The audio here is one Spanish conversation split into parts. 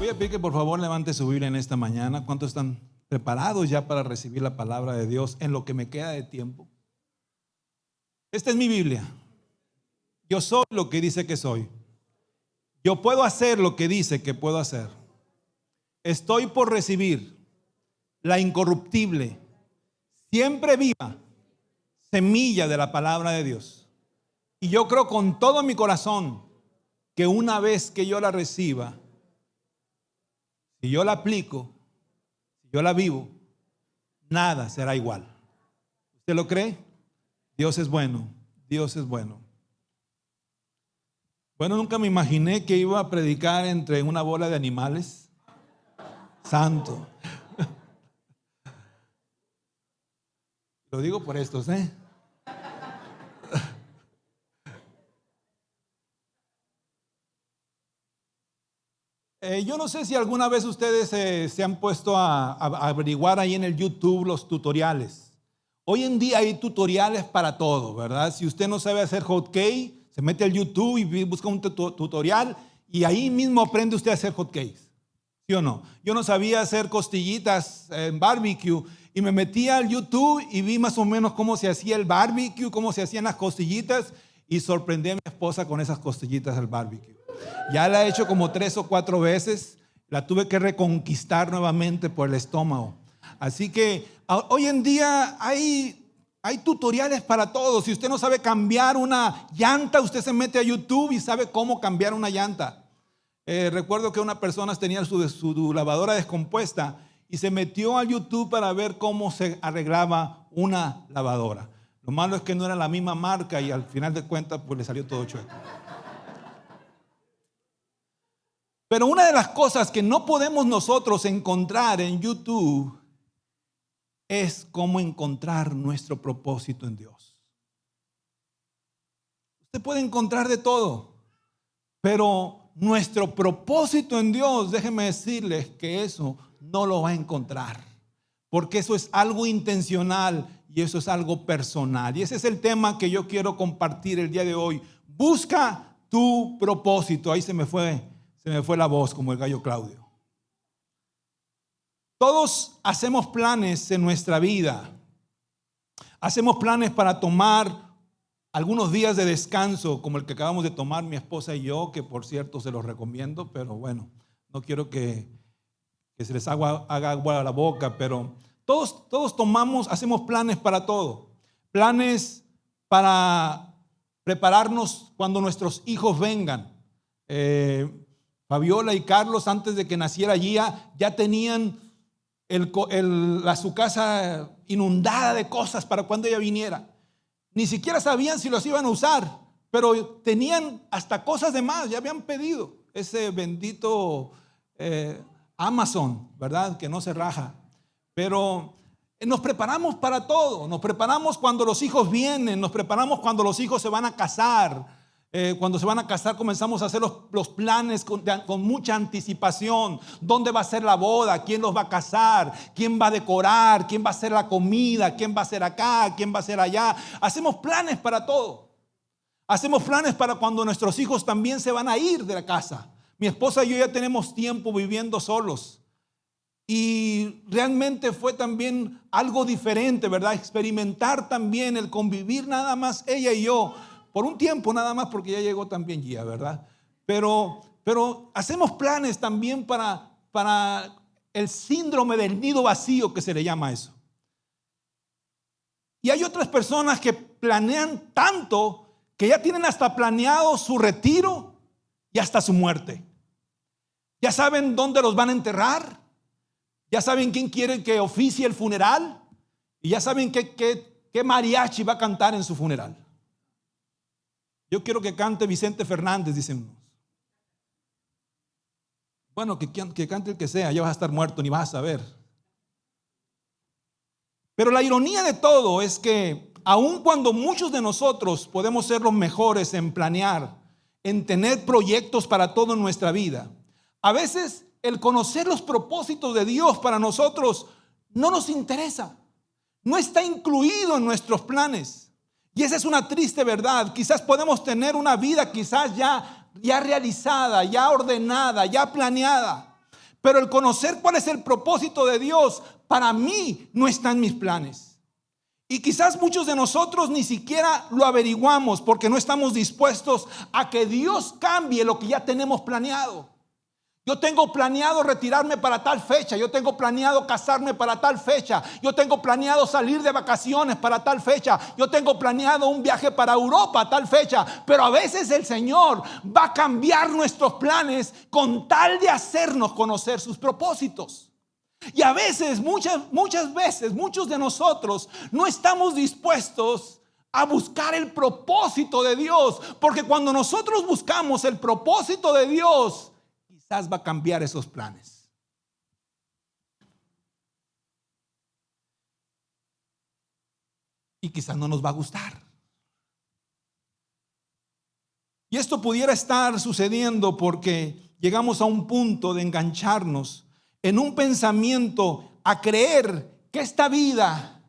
Voy a pedir que por favor levante su Biblia en esta mañana. ¿Cuántos están preparados ya para recibir la palabra de Dios en lo que me queda de tiempo? Esta es mi Biblia. Yo soy lo que dice que soy. Yo puedo hacer lo que dice que puedo hacer. Estoy por recibir la incorruptible, siempre viva semilla de la palabra de Dios. Y yo creo con todo mi corazón que una vez que yo la reciba, si yo la aplico, si yo la vivo, nada será igual. ¿Usted lo cree? Dios es bueno, Dios es bueno. Bueno, nunca me imaginé que iba a predicar entre una bola de animales. Santo. Lo digo por estos, Yo no sé si alguna vez ustedes se han puesto a averiguar ahí en el YouTube los tutoriales. Hoy en día hay tutoriales para todo, ¿verdad? Si usted no sabe hacer hot cake, se mete al YouTube y busca un tutorial y ahí mismo aprende usted a hacer hot cakes. ¿Sí o no? Yo no sabía hacer costillitas en barbecue y me metí al YouTube y vi más o menos cómo se hacía el barbecue, cómo se hacían las costillitas y sorprendí a mi esposa con esas costillitas al barbecue. Ya la he hecho como 3 o 4 veces, la tuve que reconquistar nuevamente por el estómago. Así que hoy en día hay tutoriales para todo. Si usted no sabe cambiar una llanta, usted se mete a YouTube y sabe cómo cambiar una llanta. Recuerdo que una persona tenía su lavadora descompuesta y se metió a YouTube para ver cómo se arreglaba una lavadora. Lo malo es que no era la misma marca y al final de cuentas pues le salió todo chueco. Pero una de las cosas que no podemos nosotros encontrar en YouTube es cómo encontrar nuestro propósito en Dios. Usted puede encontrar de todo, pero nuestro propósito en Dios, déjenme decirles que eso no lo va a encontrar, porque eso es algo intencional y eso es algo personal. Y ese es el tema que yo quiero compartir el día de hoy. Busca tu propósito. Ahí se me fue la voz como el gallo Claudio. Todos hacemos planes en nuestra vida. Hacemos planes para tomar algunos días de descanso, como el que acabamos de tomar mi esposa y yo, que por cierto se los recomiendo, pero bueno, no quiero que se les haga agua a la boca, pero todos hacemos planes para todo. Planes para prepararnos cuando nuestros hijos vengan. Fabiola y Carlos, antes de que naciera Gia, ya tenían su casa inundada de cosas para cuando ella viniera. Ni siquiera sabían si los iban a usar, pero tenían hasta cosas de más, ya habían pedido ese bendito Amazon, ¿verdad? Que no se raja. Pero nos preparamos para todo, nos preparamos cuando los hijos vienen, nos preparamos cuando los hijos se van a casar. Cuando se van a casar comenzamos a hacer los planes con mucha anticipación. ¿Dónde va a ser la boda? ¿Quién los va a casar? ¿Quién va a decorar? ¿Quién va a hacer la comida? ¿Quién va a ser acá? ¿Quién va a ser allá? Hacemos planes para todo. Hacemos planes para cuando nuestros hijos también se van a ir de la casa. Mi esposa y yo ya tenemos tiempo viviendo solos. Y realmente fue también algo diferente, ¿verdad? Experimentar también el convivir nada más ella y yo. Por un tiempo nada más porque ya llegó también Gia, ¿verdad? Pero hacemos planes también para el síndrome del nido vacío que se le llama eso. Y hay otras personas que planean tanto que ya tienen hasta planeado su retiro y hasta su muerte. Ya saben dónde los van a enterrar, ya saben quién quiere que oficie el funeral y ya saben qué mariachi va a cantar en su funeral. Yo quiero que cante Vicente Fernández, dicen unos. Bueno, que cante el que sea, ya vas a estar muerto, ni vas a saber. Pero la ironía de todo es que aun cuando muchos de nosotros podemos ser los mejores en planear, en tener proyectos para todo en nuestra vida, a veces el conocer los propósitos de Dios para nosotros no nos interesa, no está incluido en nuestros planes. Y esa es una triste verdad. Quizás podemos tener una vida quizás ya realizada, ya ordenada, ya planeada. Pero el conocer cuál es el propósito de Dios para mí no está en mis planes. Y quizás muchos de nosotros ni siquiera lo averiguamos porque no estamos dispuestos a que Dios cambie lo que ya tenemos planeado. Yo tengo planeado retirarme para tal fecha. Yo tengo planeado casarme para tal fecha. Yo tengo planeado salir de vacaciones para tal fecha. Yo tengo planeado un viaje para Europa a tal fecha. Pero a veces el Señor va a cambiar nuestros planes con tal de hacernos conocer sus propósitos. Y a veces, muchas veces, muchos de nosotros no estamos dispuestos a buscar el propósito de Dios. Porque cuando nosotros buscamos el propósito de Dios, quizás va a cambiar esos planes. Y quizás no nos va a gustar. Y esto pudiera estar sucediendo porque llegamos a un punto de engancharnos en un pensamiento a creer que esta vida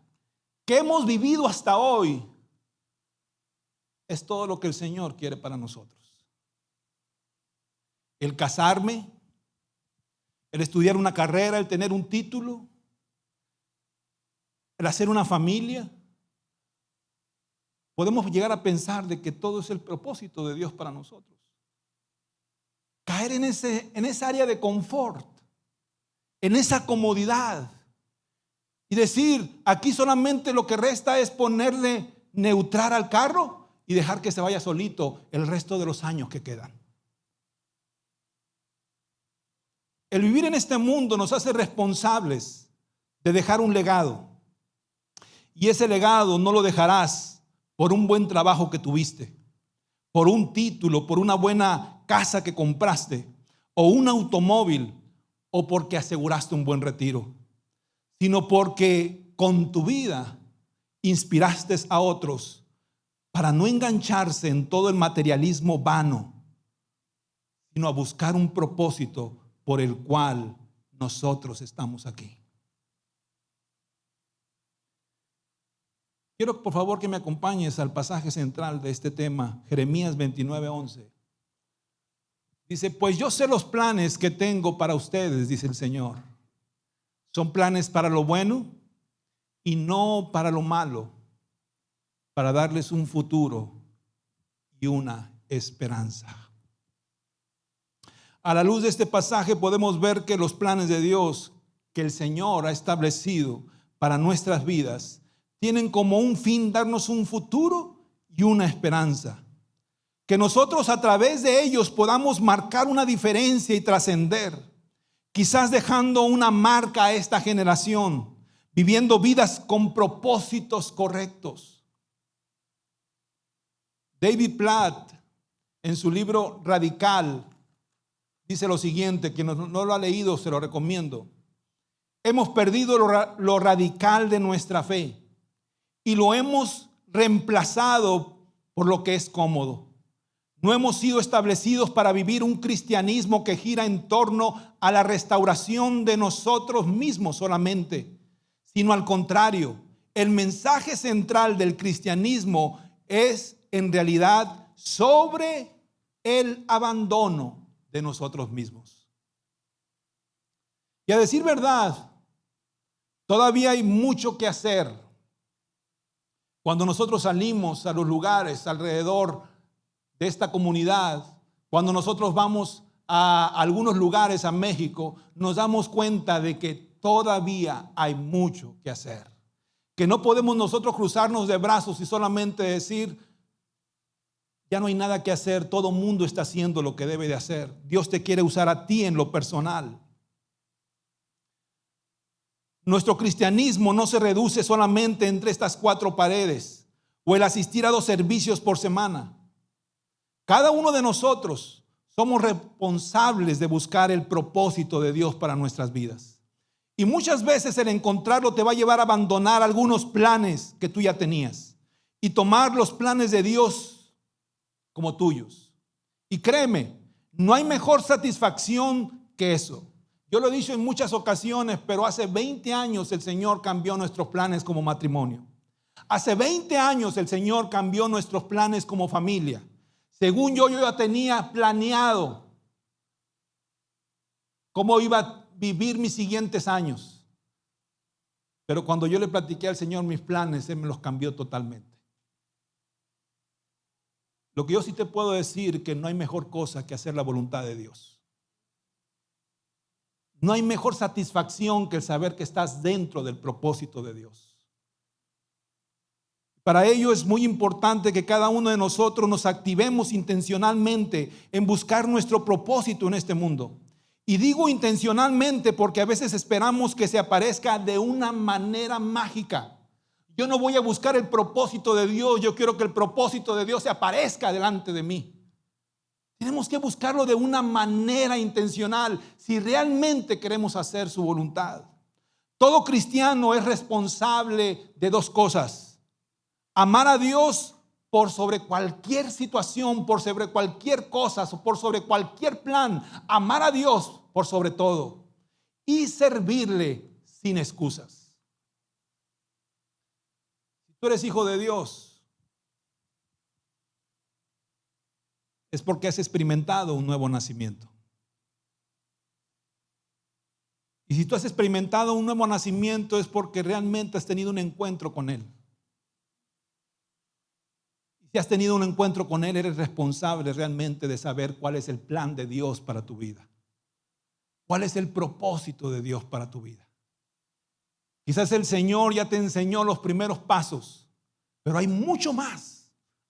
que hemos vivido hasta hoy es todo lo que el Señor quiere para nosotros. El casarme, el estudiar una carrera, el tener un título, el hacer una familia. Podemos llegar a pensar de que todo es el propósito de Dios para nosotros. Caer en esa área de confort, en esa comodidad y decir, aquí solamente lo que resta es ponerle neutral al carro y dejar que se vaya solito el resto de los años que quedan. El vivir en este mundo nos hace responsables de dejar un legado. Y ese legado no lo dejarás por un buen trabajo que tuviste, por un título, por una buena casa que compraste, o un automóvil, o porque aseguraste un buen retiro, sino porque con tu vida inspiraste a otros para no engancharse en todo el materialismo vano, sino a buscar un propósito por el cual nosotros estamos aquí. Quiero por favor que me acompañes al pasaje central de este tema, Jeremías 29:11. Dice, pues yo sé los planes que tengo para ustedes, dice el Señor. Son planes para lo bueno y no para lo malo, para darles un futuro y una esperanza. A la luz de este pasaje podemos ver que los planes de Dios que el Señor ha establecido para nuestras vidas tienen como un fin darnos un futuro y una esperanza. Que nosotros a través de ellos podamos marcar una diferencia y trascender, quizás dejando una marca a esta generación, viviendo vidas con propósitos correctos. David Platt, en su libro Radical, dice lo siguiente, quien no lo ha leído se lo recomiendo. Hemos perdido lo radical de nuestra fe y lo hemos reemplazado por lo que es cómodo. No hemos sido establecidos para vivir un cristianismo que gira en torno a la restauración de nosotros mismos solamente, sino al contrario, el mensaje central del cristianismo es en realidad sobre el abandono de nosotros mismos. Y a decir verdad, todavía hay mucho que hacer. Cuando nosotros salimos a los lugares alrededor de esta comunidad, cuando nosotros vamos a algunos lugares a México, nos damos cuenta de que todavía hay mucho que hacer. Que no podemos nosotros cruzarnos de brazos y solamente decir, ya no hay nada que hacer, todo mundo está haciendo lo que debe de hacer. Dios te quiere usar a ti en lo personal. Nuestro cristianismo no se reduce solamente entre estas 4 paredes o el asistir a 2 servicios por semana. Cada uno de nosotros somos responsables de buscar el propósito de Dios para nuestras vidas. Y muchas veces el encontrarlo te va a llevar a abandonar algunos planes que tú ya tenías y tomar los planes de Dios como tuyos. Y créeme, no hay mejor satisfacción que eso. Yo lo he dicho en muchas ocasiones, pero hace 20 años el Señor cambió nuestros planes como matrimonio. Hace 20 años el Señor cambió nuestros planes como familia. Según yo ya tenía planeado cómo iba vivir mis siguientes años. Pero cuando yo le platiqué al Señor mis planes, Él me los cambió totalmente. Lo que yo sí te puedo decir es que no hay mejor cosa que hacer la voluntad de Dios. No hay mejor satisfacción que el saber que estás dentro del propósito de Dios. Para ello es muy importante que cada uno de nosotros nos activemos intencionalmente en buscar nuestro propósito en este mundo. Y digo intencionalmente porque a veces esperamos que se aparezca de una manera mágica. Yo no voy a buscar el propósito de Dios, yo quiero que el propósito de Dios se aparezca delante de mí. Tenemos que buscarlo de una manera intencional si realmente queremos hacer su voluntad. Todo cristiano es responsable de dos cosas: amar a Dios por sobre cualquier situación, por sobre cualquier cosa, por sobre cualquier plan. Amar a Dios por sobre todo y servirle sin excusas. Si tú eres hijo de Dios, es porque has experimentado un nuevo nacimiento. Y si tú has experimentado un nuevo nacimiento, es porque realmente has tenido un encuentro con Él. Si has tenido un encuentro con Él, eres responsable realmente de saber cuál es el plan de Dios para tu vida. ¿Cuál es el propósito de Dios para tu vida? Quizás el Señor ya te enseñó los primeros pasos, pero hay mucho más.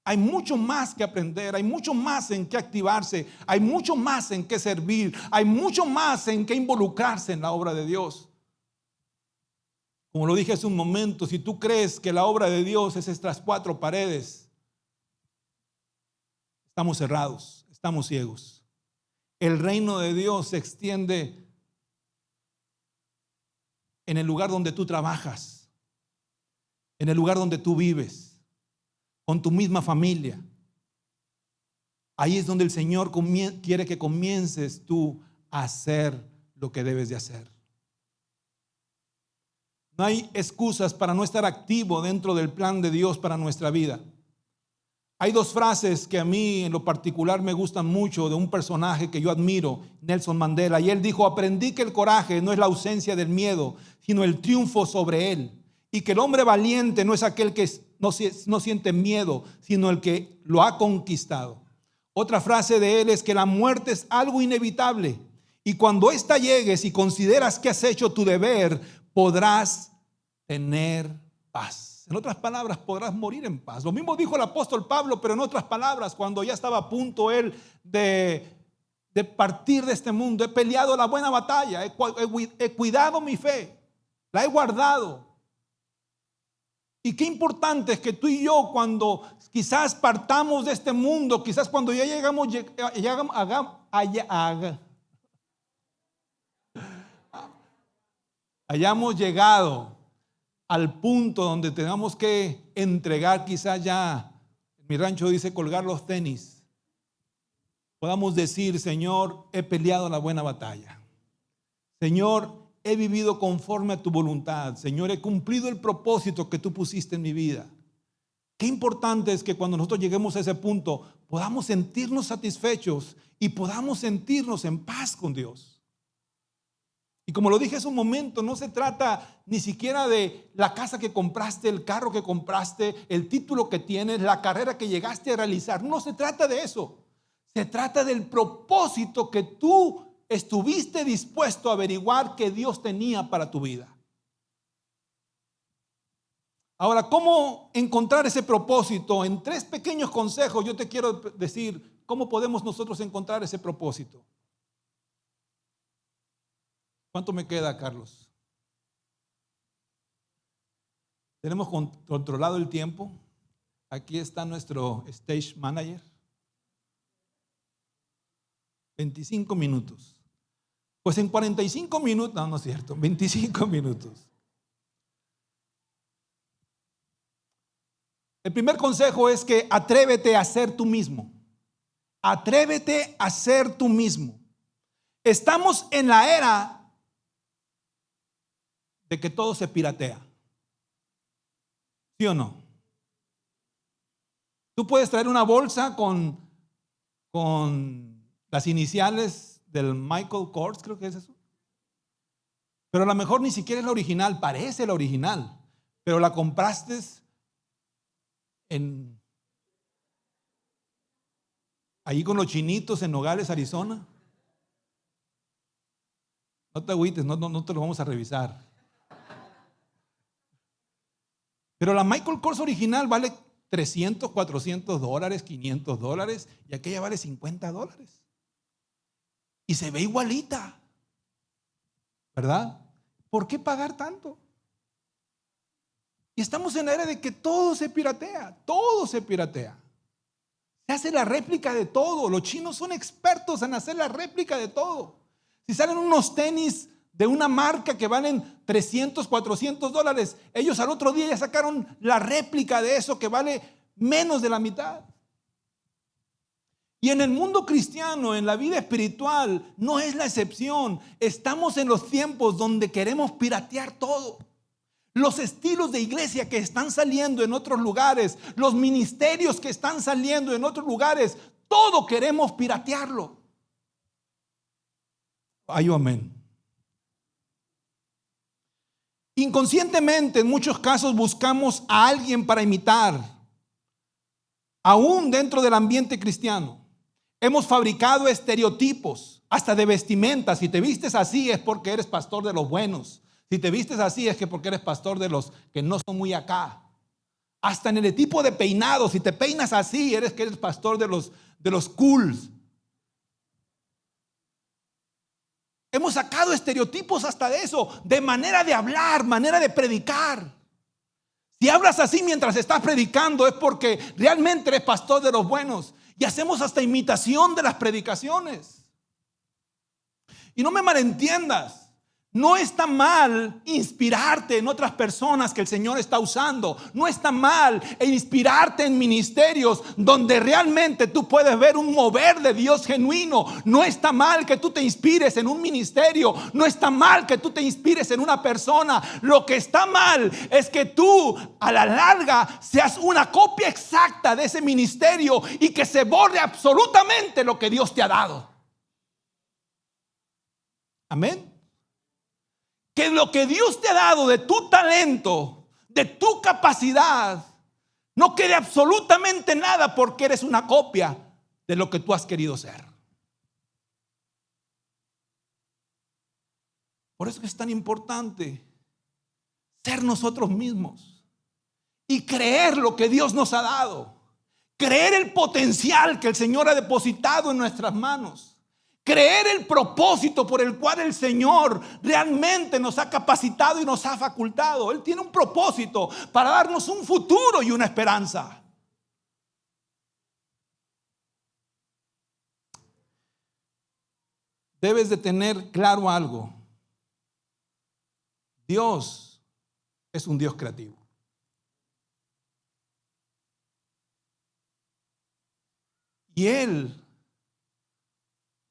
Hay mucho más que aprender, hay mucho más en que activarse, hay mucho más en que servir, hay mucho más en que involucrarse en la obra de Dios. Como lo dije hace un momento, si tú crees que la obra de Dios es estas cuatro paredes, estamos cerrados, estamos ciegos. El reino de Dios se extiende en el lugar donde tú trabajas, en el lugar donde tú vives, con tu misma familia. Ahí es donde el Señor quiere que comiences tú a hacer lo que debes de hacer. No hay excusas para no estar activo dentro del plan de Dios para nuestra vida. Hay dos frases que a mí en lo particular me gustan mucho de un personaje que yo admiro, Nelson Mandela. Y él dijo: aprendí que el coraje no es la ausencia del miedo, sino el triunfo sobre él. Y que el hombre valiente no es aquel que no siente miedo, sino el que lo ha conquistado. Otra frase de él es que la muerte es algo inevitable. Y cuando ésta llegue, si consideras que has hecho tu deber, podrás tener paz. En otras palabras, podrás morir en paz. Lo mismo dijo el apóstol Pablo, pero en otras palabras, cuando ya estaba a punto él de partir de este mundo: he peleado la buena batalla, he cuidado mi fe, la he guardado. Y qué importante es que tú y yo, cuando quizás partamos de este mundo, quizás cuando ya hayamos llegado al punto donde tengamos que entregar, quizás ya, en mi rancho dice colgar los tenis, podamos decir: Señor, he peleado la buena batalla. Señor, he vivido conforme a tu voluntad. Señor, he cumplido el propósito que tú pusiste en mi vida. Qué importante es que cuando nosotros lleguemos a ese punto podamos sentirnos satisfechos y podamos sentirnos en paz con Dios. Y como lo dije hace un momento, no se trata ni siquiera de la casa que compraste, el carro que compraste, el título que tienes, la carrera que llegaste a realizar. No se trata de eso. Se trata del propósito que tú estuviste dispuesto a averiguar que Dios tenía para tu vida. Ahora, ¿cómo encontrar ese propósito? En 3 pequeños consejos yo te quiero decir cómo podemos nosotros encontrar ese propósito. ¿Cuánto me queda, Carlos? ¿Tenemos controlado el tiempo? Aquí está nuestro stage manager. 25 minutos. Pues en 45 minutos, no es cierto, 25 minutos. El primer consejo es que atrévete a ser tú mismo. Atrévete a ser tú mismo. Estamos en la era de que todo se piratea. ¿Sí o no? Tú puedes traer una bolsa con las iniciales del Michael Kors, creo que es eso. Pero a lo mejor ni siquiera es la original, parece la original, pero la compraste ahí con los chinitos en Nogales, Arizona. No te agüites, no te lo vamos a revisar. Pero la Michael Kors original vale $300, $400, $500, y aquella vale $50. Y se ve igualita, ¿verdad? ¿Por qué pagar tanto? Y estamos en la era de que todo se piratea, todo se piratea. Se hace la réplica de todo. Los chinos son expertos en hacer la réplica de todo. Si salen unos tenis de una marca que valen $300, $400, ellos al otro día ya sacaron la réplica de eso que vale menos de la mitad. Y en el mundo cristiano, en la vida espiritual, no es la excepción. Estamos en los tiempos donde queremos piratear todo. Los estilos de iglesia que están saliendo en otros lugares, los ministerios que están saliendo en otros lugares, todo queremos piratearlo. Ay, amén. Inconscientemente, en muchos casos, buscamos a alguien para imitar, aún dentro del ambiente cristiano. Hemos fabricado estereotipos, hasta de vestimenta. Si te vistes así es porque eres pastor de los buenos. Si te vistes así es que porque eres pastor de los que no son muy acá. Hasta en el tipo de peinado, si te peinas así, eres que eres pastor de los cools. Hemos sacado estereotipos hasta de eso, de manera de hablar, manera de predicar. Si hablas así mientras estás predicando es porque realmente eres pastor de los buenos. Y hacemos hasta imitación de las predicaciones. Y no me malentiendas. No está mal inspirarte en otras personas que el Señor está usando. No está mal inspirarte en ministerios donde realmente tú puedes ver un mover de Dios genuino. No está mal que tú te inspires en un ministerio. No está mal que tú te inspires en una persona. Lo que está mal es que tú a la larga seas una copia exacta de ese ministerio y que se borre absolutamente lo que Dios te ha dado. Amén. Que lo que Dios te ha dado de tu talento, de tu capacidad, no quede absolutamente nada porque eres una copia de lo que tú has querido ser. Por eso es tan importante ser nosotros mismos y creer lo que Dios nos ha dado, creer el potencial que el Señor ha depositado en nuestras manos. Creer el propósito por el cual el Señor realmente nos ha capacitado y nos ha facultado. Él tiene un propósito para darnos un futuro y una esperanza. Debes de tener claro algo. Dios es un Dios creativo. Y Él,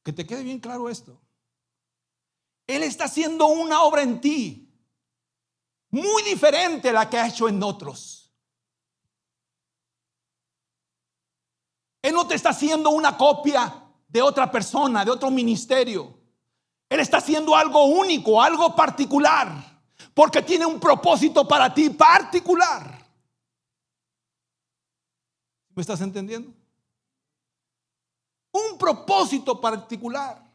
que te quede bien claro esto, Él está haciendo una obra en ti muy diferente a la que ha hecho en otros. Él no te está haciendo una copia de otra persona, de otro ministerio. Él está haciendo algo único, algo particular, porque tiene un propósito para ti particular. ¿Me estás entendiendo? Un propósito particular.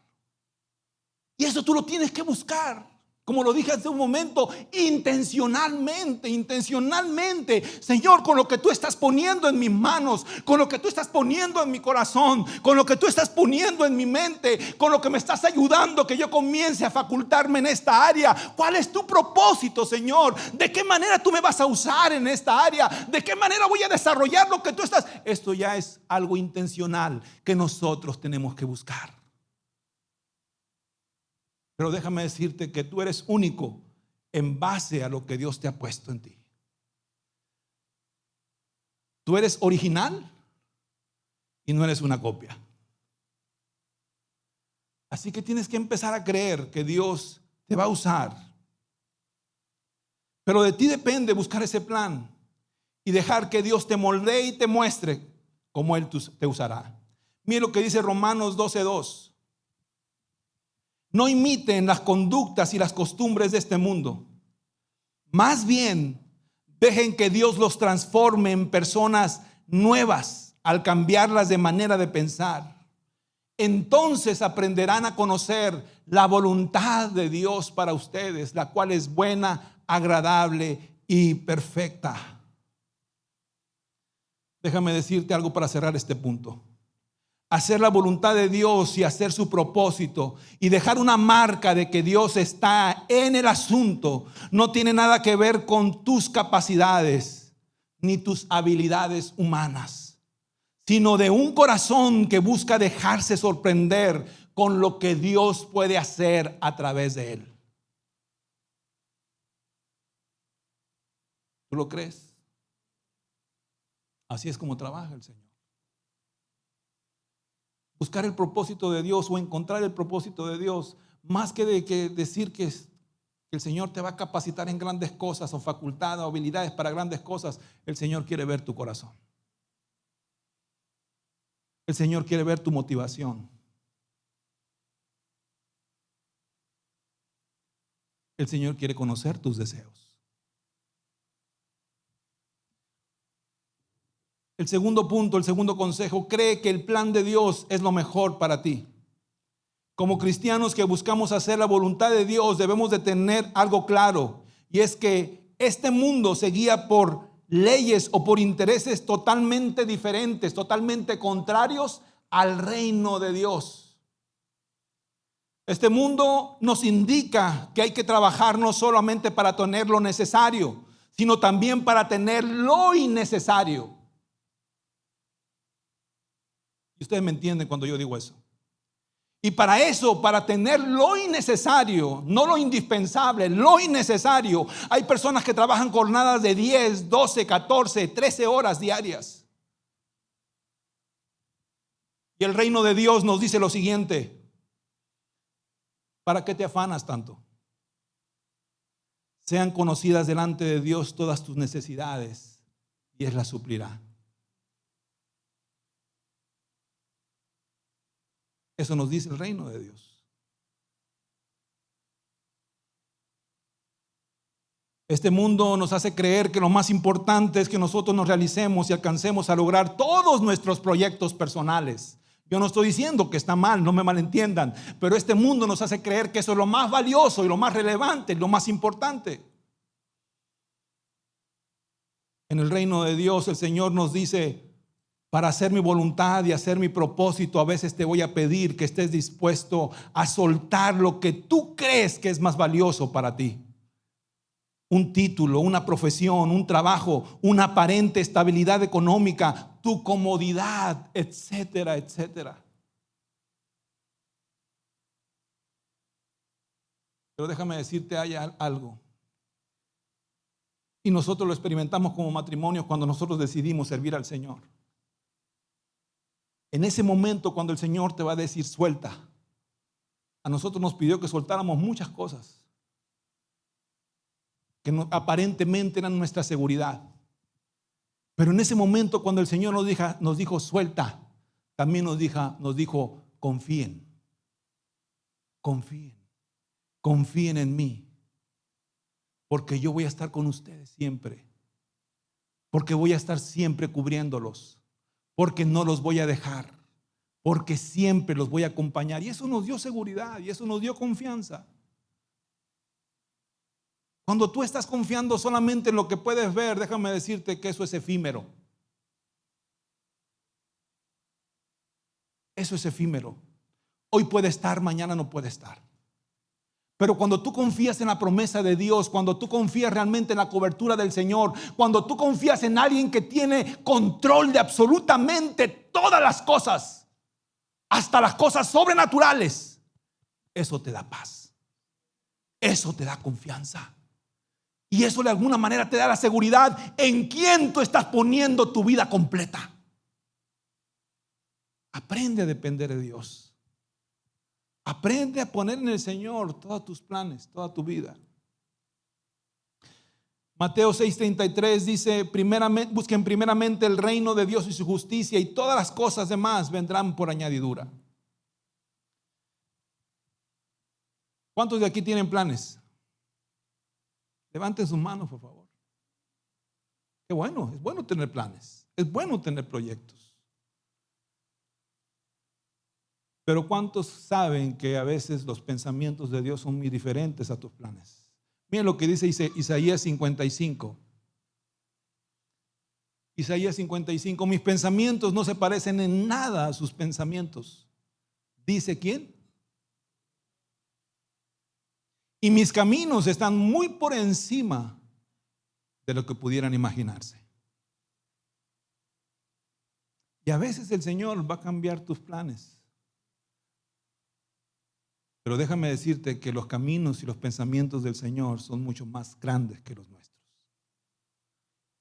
Y eso tú lo tienes que buscar. Como lo dije hace un momento, intencionalmente. Señor, con lo que tú estás poniendo en mis manos, con lo que tú estás poniendo en mi corazón, con lo que tú estás poniendo en mi mente, con lo que me estás ayudando que yo comience a facultarme en esta área. ¿Cuál es tu propósito, Señor? ¿De qué manera tú me vas a usar en esta área? ¿De qué manera voy a desarrollar lo que tú estás? Esto ya es algo intencional que nosotros tenemos que buscar. Pero déjame decirte que tú eres único en base a lo que Dios te ha puesto en ti. Tú eres original y no eres una copia. Así que tienes que empezar a creer que Dios te va a usar. Pero de ti depende buscar ese plan y dejar que Dios te moldee y te muestre cómo Él te usará. Mira lo que dice Romanos 12:2. no imiten las conductas y las costumbres de este mundo. Más bien, dejen que Dios los transforme en personas nuevas al cambiarlas de manera de pensar. Entonces aprenderán a conocer la voluntad de Dios para ustedes, la cual es buena, agradable y perfecta. Déjame decirte algo para cerrar este punto. Hacer la voluntad de Dios y hacer su propósito y dejar una marca de que Dios está en el asunto no tiene nada que ver con tus capacidades ni tus habilidades humanas, sino de un corazón que busca dejarse sorprender con lo que Dios puede hacer a través de él. ¿Tú lo crees? Así es como trabaja el Señor. Buscar el propósito de Dios o encontrar el propósito de Dios, más que decir que el Señor te va a capacitar en grandes cosas o facultades o habilidades para grandes cosas. El Señor quiere ver tu corazón. El Señor quiere ver tu motivación. El Señor quiere conocer tus deseos. El segundo punto, el segundo consejo: cree que el plan de Dios es lo mejor para ti. Como cristianos que buscamos hacer la voluntad de Dios, debemos de tener algo claro, y es que este mundo se guía por leyes o por intereses totalmente diferentes, totalmente contrarios al reino de Dios. Este mundo nos indica que hay que trabajar no solamente para tener lo necesario, sino también para tener lo innecesario. Y ustedes me entienden cuando yo digo eso. Y para eso, para tener lo innecesario, no lo indispensable, lo innecesario, hay personas que trabajan jornadas de 10, 12, 14, 13 horas diarias. Y el reino de Dios nos dice lo siguiente: ¿para qué te afanas tanto? Sean conocidas delante de Dios todas tus necesidades y Él las suplirá. Eso nos dice el reino de Dios. Este mundo nos hace creer que lo más importante es que nosotros nos realicemos y alcancemos a lograr todos nuestros proyectos personales. Yo no estoy diciendo que está mal, no me malentiendan, pero este mundo nos hace creer que eso es lo más valioso y lo más relevante, lo más importante. En el reino de Dios, el Señor nos dice: para hacer mi voluntad y hacer mi propósito, a veces te voy a pedir que estés dispuesto a soltar lo que tú crees que es más valioso para ti. Un título, una profesión, un trabajo, una aparente estabilidad económica, tu comodidad, etcétera, etcétera. Pero déjame decirte, hay algo. Y nosotros lo experimentamos como matrimonio cuando nosotros decidimos servir al Señor. En ese momento, cuando el Señor te va a decir suelta, a nosotros nos pidió que soltáramos muchas cosas que aparentemente eran nuestra seguridad. Pero en ese momento, cuando el Señor nos dijo suelta, también nos dijo confíen, confíen, confíen en mí, porque yo voy a estar con ustedes siempre, porque voy a estar siempre cubriéndolos, porque no los voy a dejar, porque siempre los voy a acompañar. Y eso nos dio seguridad y eso nos dio confianza. Cuando tú estás confiando solamente en lo que puedes ver, déjame decirte que eso es efímero. Eso es efímero. Hoy puede estar, mañana no puede estar. Pero cuando tú confías en la promesa de Dios, cuando tú confías realmente en la cobertura del Señor, cuando tú confías en alguien que tiene control de absolutamente todas las cosas, hasta las cosas sobrenaturales, eso te da paz, eso te da confianza, y eso de alguna manera te da la seguridad en quién tú estás poniendo tu vida completa. Aprende a depender de Dios. Aprende a poner en el Señor todos tus planes, toda tu vida. Mateo 6:33 dice: busquen primeramente el reino de Dios y su justicia, y todas las cosas demás vendrán por añadidura. ¿Cuántos de aquí tienen planes? Levanten sus manos, por favor. Qué bueno, es bueno tener planes, es bueno tener proyectos. Pero ¿cuántos saben que a veces los pensamientos de Dios son muy diferentes a tus planes? Miren lo que dice Isaías 55. Isaías 55, mis pensamientos no se parecen en nada a sus pensamientos. ¿Dice quién? Y mis caminos están muy por encima de lo que pudieran imaginarse. Y a veces el Señor va a cambiar tus planes. Pero déjame decirte que los caminos y los pensamientos del Señor son mucho más grandes que los nuestros.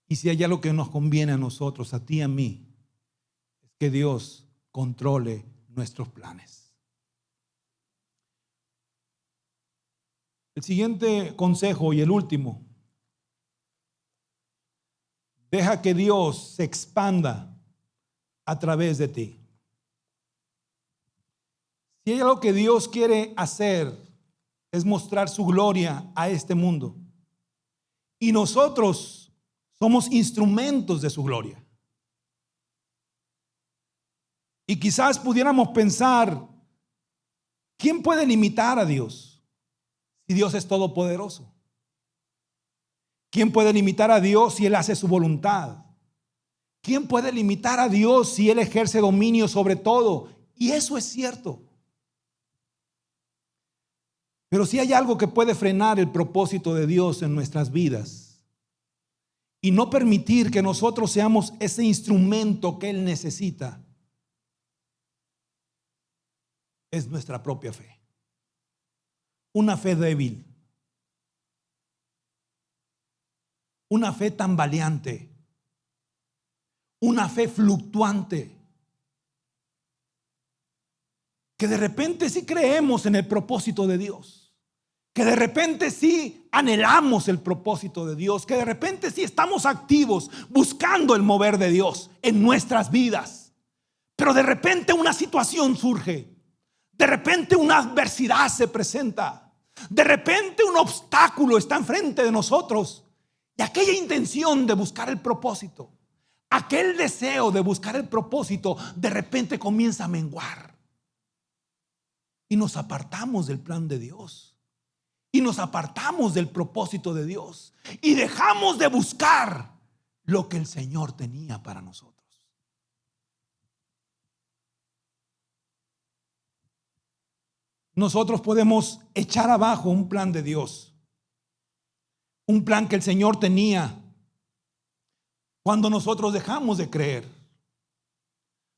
Y si hay algo que nos conviene a nosotros, a ti y a mí, es que Dios controle nuestros planes. El siguiente consejo y el último: deja que Dios se expanda a través de ti. Si hay algo que Dios quiere hacer, es mostrar su gloria a este mundo. Y nosotros somos instrumentos de su gloria. Y quizás pudiéramos pensar, ¿quién puede limitar a Dios si Dios es todopoderoso? ¿Quién puede limitar a Dios si Él hace su voluntad? ¿Quién puede limitar a Dios si Él ejerce dominio sobre todo? Y eso es cierto. Pero si hay algo que puede frenar el propósito de Dios en nuestras vidas y no permitir que nosotros seamos ese instrumento que Él necesita, es nuestra propia fe. Una fe débil. Una fe tambaleante. Una fe fluctuante. Que de repente sí creemos en el propósito de Dios. Que de repente sí anhelamos el propósito de Dios. Que de repente sí estamos activos buscando el mover de Dios en nuestras vidas. Pero de repente una situación surge. De repente una adversidad se presenta. De repente un obstáculo está enfrente de nosotros. Y aquella intención de buscar el propósito, aquel deseo de buscar el propósito, de repente comienza a menguar. Y nos apartamos del plan de Dios. Y nos apartamos del propósito de Dios. Y dejamos de buscar lo que el Señor tenía para nosotros. Nosotros podemos echar abajo un plan de Dios. Un plan que el Señor tenía cuando nosotros dejamos de creer.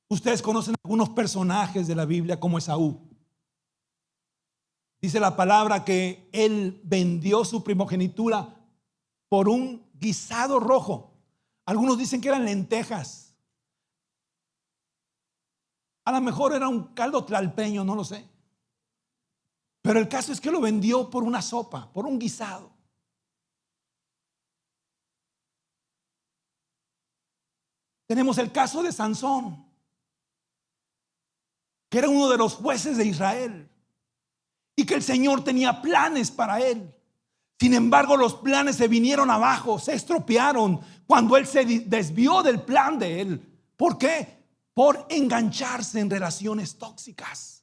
Ustedes conocen algunos personajes de la Biblia como Esaú. Dice la palabra que él vendió su primogenitura por un guisado rojo. Algunos dicen que eran lentejas. A lo mejor era un caldo tlalpeño, no lo sé. Pero el caso es que lo vendió por una sopa, por un guisado. Tenemos el caso de Sansón, que era uno de los jueces de Israel y que el Señor tenía planes para él. Sin embargo, los planes se vinieron abajo, se estropearon cuando él se desvió del plan de él. ¿Por qué? Por engancharse en relaciones tóxicas.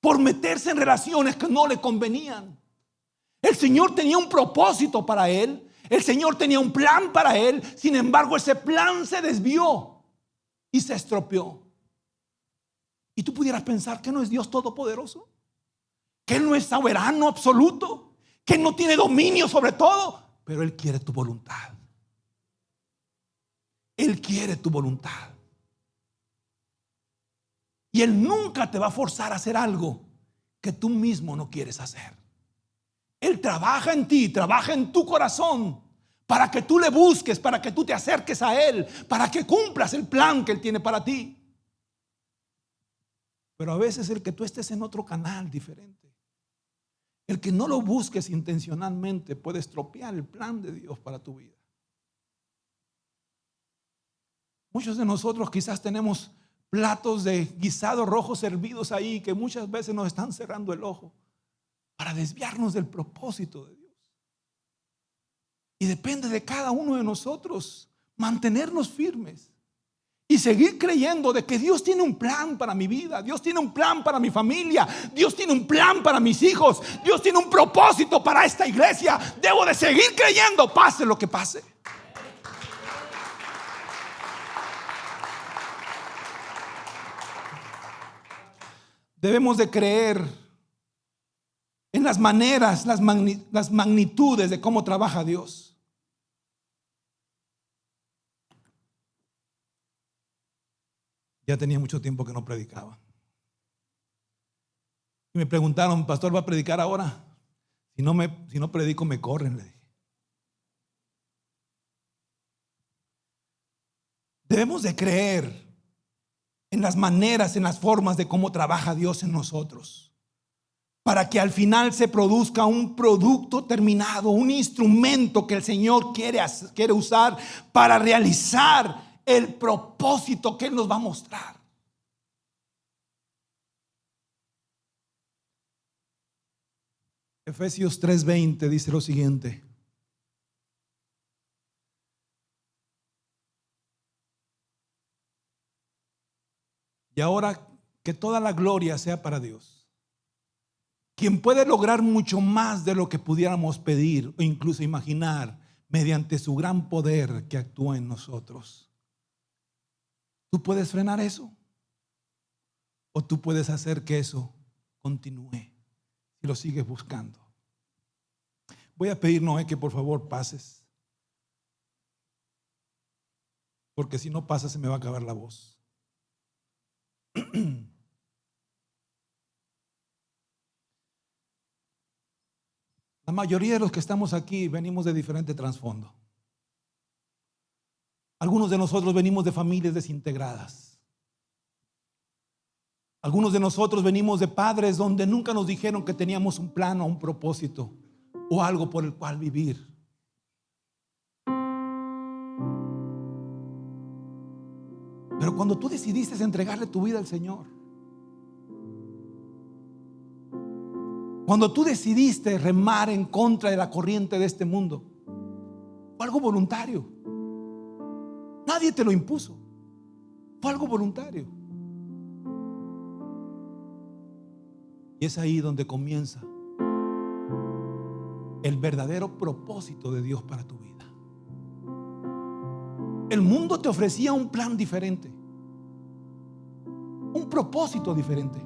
Por meterse en relaciones que no le convenían. El Señor tenía un propósito para él. El Señor tenía un plan para él. Sin embargo, ese plan se desvió y se estropeó. Y tú pudieras pensar que no es Dios todopoderoso, que Él no es soberano absoluto, que Él no tiene dominio sobre todo, pero Él quiere tu voluntad. Él quiere tu voluntad. Y Él nunca te va a forzar a hacer algo que tú mismo no quieres hacer. Él trabaja en ti, trabaja en tu corazón para que tú le busques, para que tú te acerques a Él, para que cumplas el plan que Él tiene para ti. Pero a veces el que tú estés en otro canal diferente, el que no lo busques intencionalmente, puede estropear el plan de Dios para tu vida. Muchos de nosotros quizás tenemos platos de guisado rojo servidos ahí que muchas veces nos están cerrando el ojo para desviarnos del propósito de Dios. Y depende de cada uno de nosotros mantenernos firmes y seguir creyendo de que Dios tiene un plan para mi vida, Dios tiene un plan para mi familia, Dios tiene un plan para mis hijos, Dios tiene un propósito para esta iglesia. Debo de seguir creyendo, pase lo que pase. Debemos de creer en las maneras, las magnitudes de cómo trabaja Dios. Ya tenía mucho tiempo que no predicaba. Y me preguntaron, pastor, ¿va a predicar ahora? Si no predico, me corren, le dije. Debemos de creer en las maneras, en las formas de cómo trabaja Dios en nosotros, para que al final se produzca un producto terminado, un instrumento que el Señor quiere usar para realizar el propósito que Él nos va a mostrar. Efesios 3:20 dice lo siguiente: y ahora que toda la gloria sea para Dios, quien puede lograr mucho más de lo que pudiéramos pedir o incluso imaginar, mediante su gran poder que actúa en nosotros. ¿Tú puedes frenar eso? ¿O tú puedes hacer que eso continúe si lo sigues buscando? Voy a pedir, Noé, que por favor pases, porque si no pasas se me va a acabar la voz. La mayoría de los que estamos aquí venimos de diferente trasfondo. Algunos de nosotros venimos de familias desintegradas. Algunos de nosotros venimos de padres donde nunca nos dijeron que teníamos un plan o un propósito o algo por el cual vivir. Pero cuando tú decidiste entregarle tu vida al Señor, cuando tú decidiste remar en contra de la corriente de este mundo, fue algo voluntario. Nadie te lo impuso. Fue algo voluntario. Y es ahí donde comienza el verdadero propósito de Dios para tu vida. El mundo te ofrecía un plan diferente, un propósito diferente.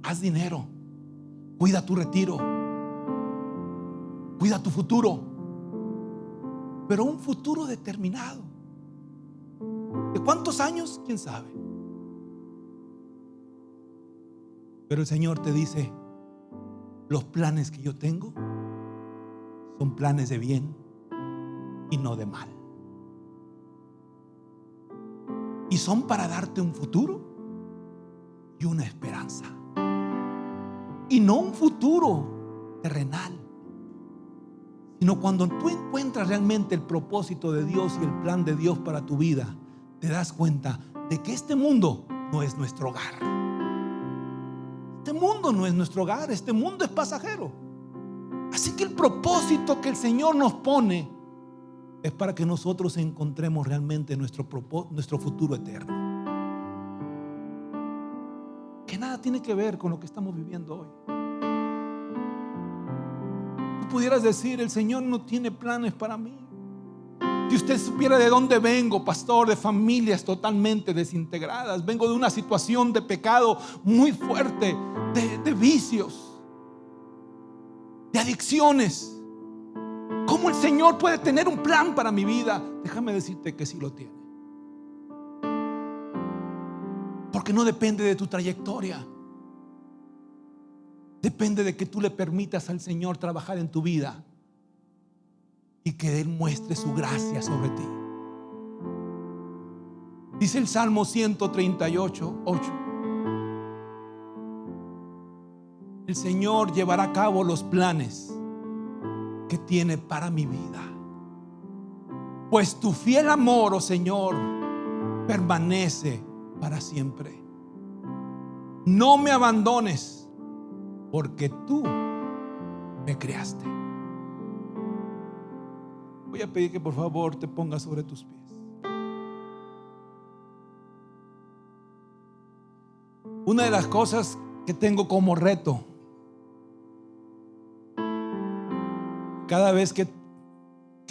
Haz dinero, cuida tu retiro, cuida tu futuro, pero un futuro determinado. ¿De cuántos años? ¿Quién sabe? Pero el Señor te dice: los planes que yo tengo son planes de bien y no de mal. Y son para darte un futuro y una esperanza. Y no un futuro terrenal, sino cuando tú encuentras realmente el propósito de Dios y el plan de Dios para tu vida, te das cuenta de que este mundo no es nuestro hogar. Este mundo no es nuestro hogar, este mundo es pasajero. Así que el propósito que el Señor nos pone es para que nosotros encontremos realmente nuestro futuro eterno, que nada tiene que ver con lo que estamos viviendo hoy. Tú pudieras decir: el Señor no tiene planes para mí. Si usted supiera de dónde vengo, pastor, de familias totalmente desintegradas. Vengo de una situación de pecado muy fuerte, de vicios, de adicciones. ¿Cómo el Señor puede tener un plan para mi vida? Déjame decirte que sí lo tiene. Porque no depende de tu trayectoria. Depende de que tú le permitas al Señor trabajar en tu vida y que Él muestre su gracia sobre ti. Dice el Salmo 138:8: el Señor llevará a cabo los planes que tiene para mi vida, pues tu fiel amor, oh Señor, permanece para siempre. No me abandones, porque tú me creaste. Voy a pedir que por favor te pongas sobre tus pies. Una de las cosas que tengo como reto, cada vez que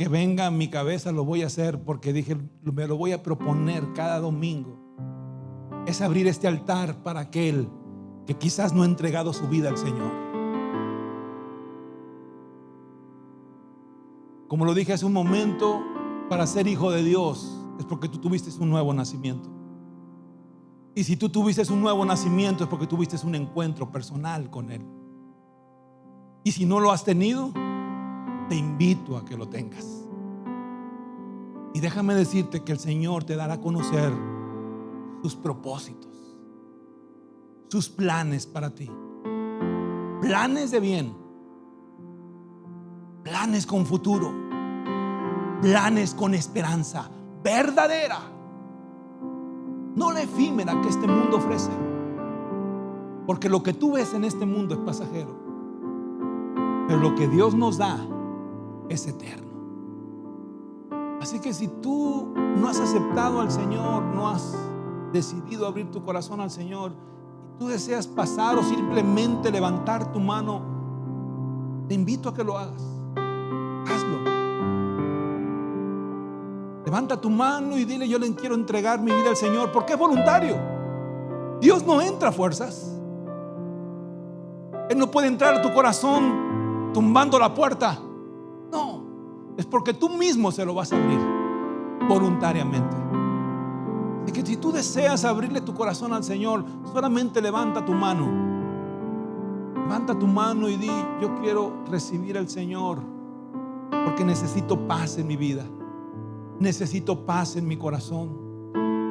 venga a mi cabeza lo voy a hacer, porque dije, me lo voy a proponer cada domingo, es abrir este altar para aquel que quizás no ha entregado su vida al Señor. Como lo dije hace un momento, para ser hijo de Dios es porque tú tuviste un nuevo nacimiento. Y si tú tuviste un nuevo nacimiento es porque tuviste un encuentro personal con Él. Y si no lo has tenido, te invito a que lo tengas. Y déjame decirte que el Señor te dará a conocer sus propósitos, sus planes para ti. Planes de bien, planes con futuro, planes con esperanza verdadera, no la efímera que este mundo ofrece. Porque lo que tú ves en este mundo es pasajero, pero lo que Dios nos da es eterno. Así que si tú no has aceptado al Señor, no has decidido abrir tu corazón al Señor, y tú deseas pasar o simplemente levantar tu mano, te invito a que lo hagas. Hazlo. Levanta tu mano y dile: yo le quiero entregar mi vida al Señor, porque es voluntario. Dios no entra a fuerzas. Él no puede entrar a tu corazón tumbando la puerta. No, es porque tú mismo se lo vas a abrir voluntariamente. Así que si tú deseas abrirle tu corazón al Señor, solamente levanta tu mano. Levanta tu mano y di: yo quiero recibir al Señor, porque necesito paz en mi vida. Necesito paz en mi corazón.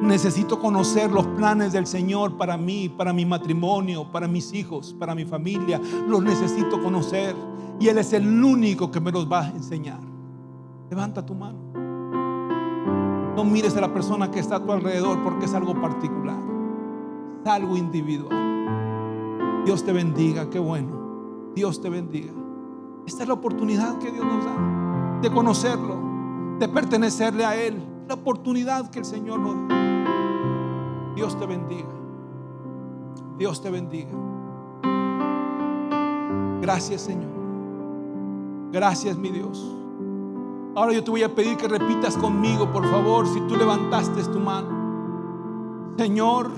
Necesito conocer los planes del Señor para mí, para mi matrimonio, para mis hijos, para mi familia. Los necesito conocer, y Él es el único que me los va a enseñar. Levanta tu mano. No mires a la persona que está a tu alrededor, porque es algo particular, es algo individual. Dios te bendiga, qué bueno. Dios te bendiga. Esta es la oportunidad que Dios nos da de conocerlo, de pertenecerle a Él. La oportunidad que el Señor nos da. Dios te bendiga. Dios te bendiga. Gracias, Señor. Gracias, mi Dios. Ahora yo te voy a pedir que repitas conmigo, por favor, si tú levantaste tu mano. Señor,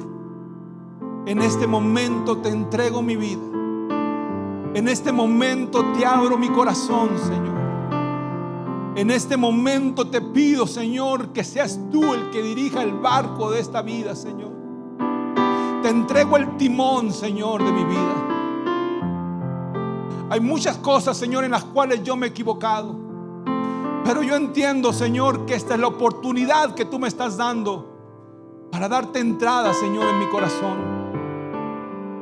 en este momento te entrego mi vida. En este momento te abro mi corazón, Señor. En este momento te pido, Señor, que seas tú el que dirija el barco de esta vida, Señor. Te entrego el timón, Señor, de mi vida. Hay muchas cosas, Señor, en las cuales yo me he equivocado, pero yo entiendo, Señor, que esta es la oportunidad que tú me estás dando para darte entrada, Señor, en mi corazón.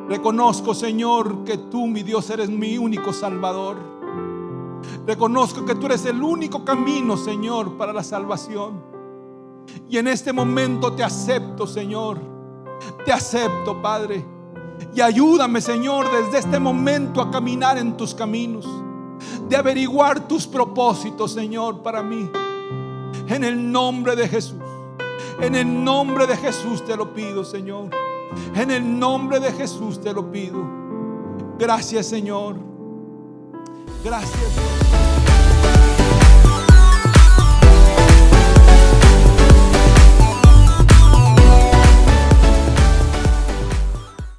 Reconozco, Señor, que tú, mi Dios, eres mi único Salvador. Reconozco que tú eres el único camino, Señor, para la salvación. Y en este momento te acepto, Señor. Te acepto, Padre. Y ayúdame, Señor, desde este momento a caminar en tus caminos, de averiguar tus propósitos, Señor, para mí. En el nombre de Jesús. En el nombre de Jesús te lo pido, Señor. En el nombre de Jesús te lo pido. Gracias, Señor. Gracias.